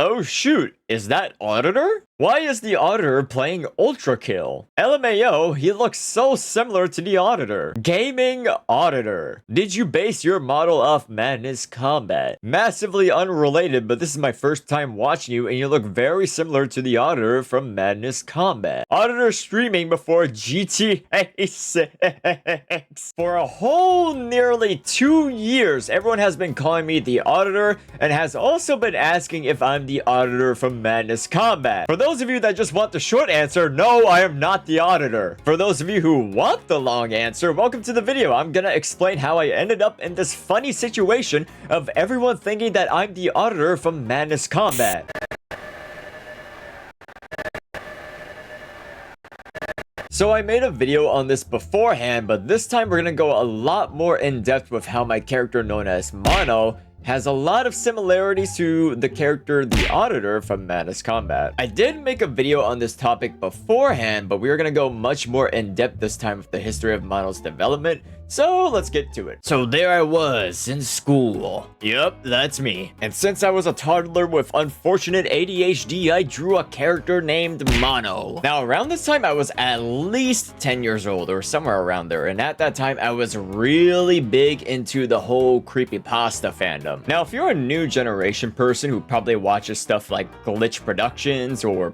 Oh shoot, is that Auditor? Why is the Auditor playing Ultra Kill? LMAO, he looks so similar to the Auditor. Gaming Auditor. Did you base your model off Madness Combat? Massively unrelated, but this is my first time watching you and you look very similar to the Auditor from Madness Combat. Auditor streaming before GTA 6. For a whole nearly 2 years, everyone has been calling me the Auditor and has also been asking if I'm the Auditor from Madness Combat. For those of you that just want the short answer, no, I am not the Auditor. For those of you who want the long answer, welcome to the video. I'm gonna explain how I ended up in this funny situation of everyone thinking that I'm the Auditor from Madness Combat. So I made a video on this beforehand, but this time we're gonna go a lot more in depth with how my character known as Mono has a lot of similarities to the character the Auditor from Madness Combat. I did make a video on this topic beforehand, but we are gonna go much more in depth this time with the history of Mono's development. So let's get to it. So there I was in school. Yep, that's me. And since I was a toddler with unfortunate ADHD, I drew a character named Mono. Now around this time I was at least 10 years old or somewhere around there. And at that time I was really big into the whole creepypasta fandom. Now if you're a new generation person who probably watches stuff like Glitch Productions or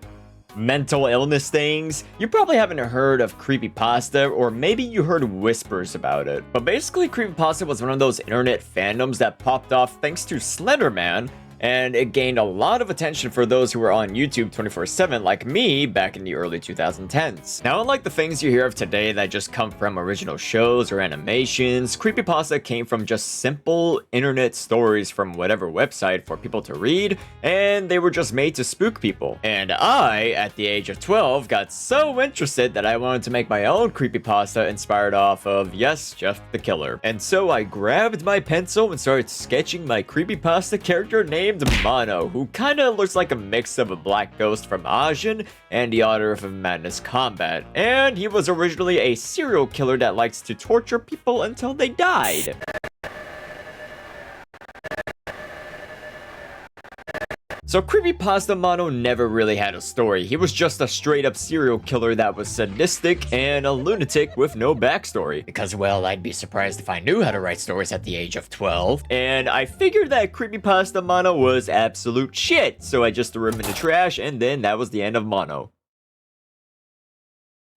mental illness things, you probably haven't heard of creepypasta, or maybe you heard whispers about it. But basically creepypasta was one of those internet fandoms that popped off thanks to Slender Man, and it gained a lot of attention for those who were on YouTube 24/7 like me back in the early 2010s. Now unlike the things you hear of today that just come from original shows or animations, creepypasta came from just simple internet stories from whatever website for people to read, and they were just made to spook people. And I, at the age of 12, got so interested that I wanted to make my own creepypasta inspired off of, yes, Jeff the Killer. And so I grabbed my pencil and started sketching my creepypasta character named Mono, who kinda looks like a mix of a black ghost from Ajin and the Auditor from Madness Combat. And he was originally a serial killer that likes to torture people until they died. So creepypasta Mono never really had a story. He was just a straight up serial killer that was sadistic and a lunatic with no backstory. Because, well, I'd be surprised if I knew how to write stories at the age of 12. And I figured that creepypasta Mono was absolute shit, so I just threw him in the trash, and then that was the end of Mono.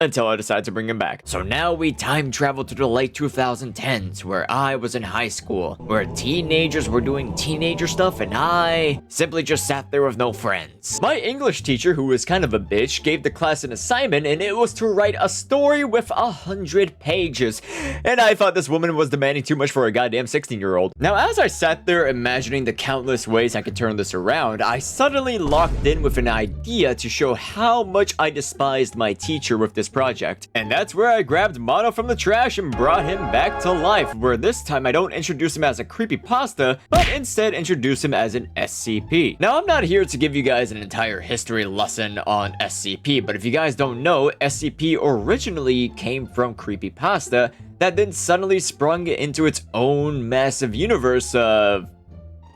Until I decided to bring him back. So now we time travel to the late 2010s, where I was in high school, where teenagers were doing teenager stuff and I simply just sat there with no friends. My English teacher, who was kind of a bitch, gave the class an assignment, and it was to write a story with 100 pages. And I thought this woman was demanding too much for a goddamn 16-year-old. Now as I sat there imagining the countless ways I could turn this around, I suddenly locked in with an idea to show how much I despised my teacher with this project. And that's where I grabbed Mono from the trash and brought him back to life, where this time I don't introduce him as a creepypasta, but instead introduce him as an SCP. Now I'm not here to give you guys an entire history lesson on SCP, but if you guys don't know, SCP originally came from creepypasta that then suddenly sprung into its own massive universe of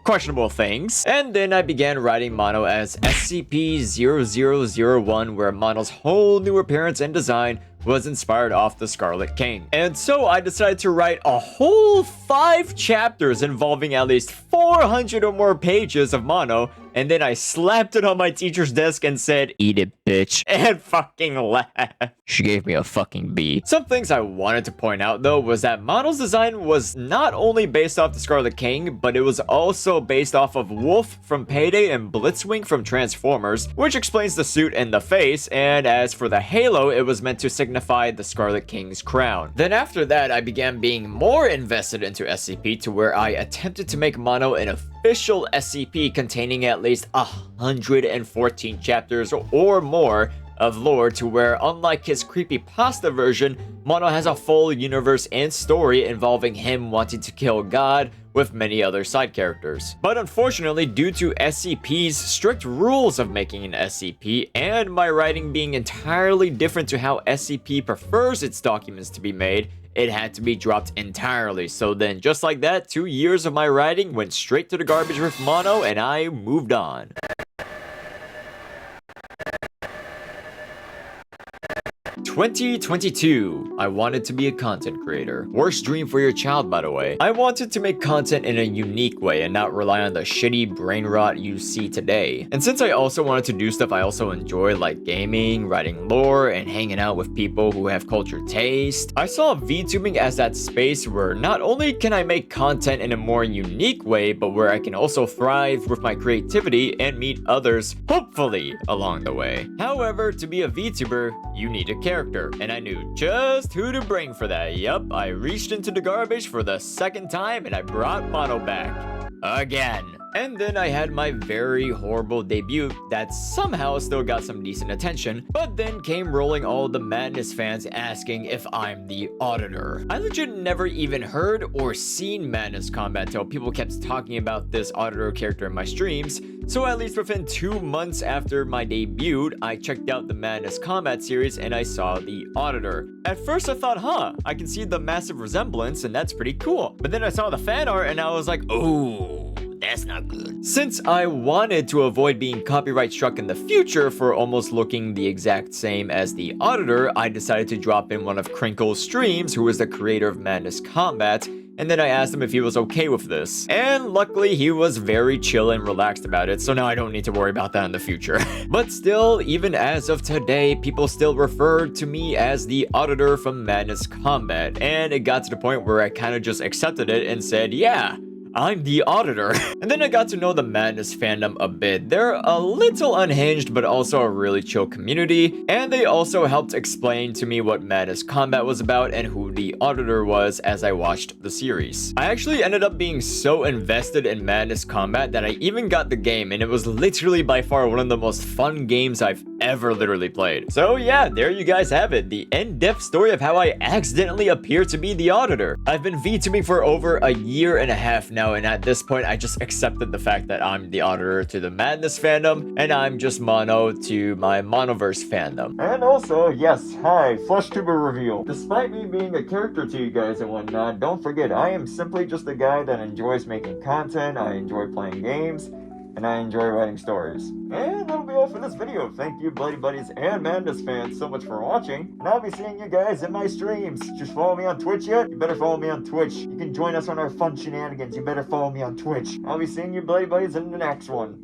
questionable things. And then I began writing Mono as SCP-0001, where Mono's whole new appearance and design was inspired off the Scarlet King. And so I decided to write a whole 5 chapters involving at least 400 or more pages of Mono, and then I slapped it on my teacher's desk and said, "Eat it, bitch," and fucking laughed. She gave me a fucking B. Some things I wanted to point out though was that Mono's design was not only based off the Scarlet King, but it was also based off of Wolf from Payday and Blitzwing from Transformers, which explains the suit and the face, and as for the halo, it was meant to signify the Scarlet King's crown. Then after that, I began being more invested into SCP to where I attempted to make Mono an official SCP containing at least 114 chapters or more of lore, to where, unlike his creepypasta version, Mono has a full universe and story involving him wanting to kill God with many other side characters. But unfortunately, due to SCP's strict rules of making an SCP, and my writing being entirely different to how SCP prefers its documents to be made, it had to be dropped entirely. So then, just like that, 2 years of my writing went straight to the garbage with Mono, and I moved on. 2022. I wanted to be a content creator. Worst dream for your child, by the way. I wanted to make content in a unique way and not rely on the shitty brain rot you see today. And since I also wanted to do stuff I also enjoy, like gaming, writing lore, and hanging out with people who have cultured taste, I saw VTubing as that space where not only can I make content in a more unique way, but where I can also thrive with my creativity and meet others, hopefully, along the way. However, to be a VTuber, you need a character, and I knew just who to bring for that. Yup, I reached into the garbage for the second time and I brought Mono back. Again. And then I had my very horrible debut that somehow still got some decent attention, but then came rolling all the Madness fans asking if I'm the Auditor. I legit never even heard or seen Madness Combat till people kept talking about this Auditor character in my streams, so at least within 2 months after my debut, I checked out the Madness Combat series and I saw the Auditor. At first I thought, I can see the massive resemblance and that's pretty cool. But then I saw the fan art and I was like, oh, that's not good. Since I wanted to avoid being copyright struck in the future for almost looking the exact same as the Auditor, I decided to drop in one of Crinkle's streams, who is the creator of Madness Combat, and then I asked him if he was okay with this. And luckily, he was very chill and relaxed about it, so now I don't need to worry about that in the future. But still, even as of today, people still refer to me as the Auditor from Madness Combat, and it got to the point where I kind of just accepted it and said, yeah, I'm the Auditor. And then I got to know the Madness fandom a bit. They're a little unhinged, but also a really chill community. And they also helped explain to me what Madness Combat was about and who the Auditor was as I watched the series. I actually ended up being so invested in Madness Combat that I even got the game, and it was literally by far one of the most fun games I've ever literally played. So yeah, there you guys have it. The in-depth story of how I accidentally appeared to be the Auditor. I've been VTubing for over a year and a half now, and at this point I just accepted the fact that I'm the Auditor to the Madness fandom and I'm just Mono to my Monoverse fandom. And also, yes, hi, FlushTuber reveal. Despite me being a character to you guys and whatnot, don't forget I am simply just a guy that enjoys making content, I enjoy playing games, and I enjoy writing stories. And that'll be all for this video. Thank you, Bloody Buddies and Madness fans, so much for watching. And I'll be seeing you guys in my streams. Just follow me on Twitch yet? You better follow me on Twitch. You can join us on our fun shenanigans. You better follow me on Twitch. I'll be seeing you, Bloody Buddies, in the next one.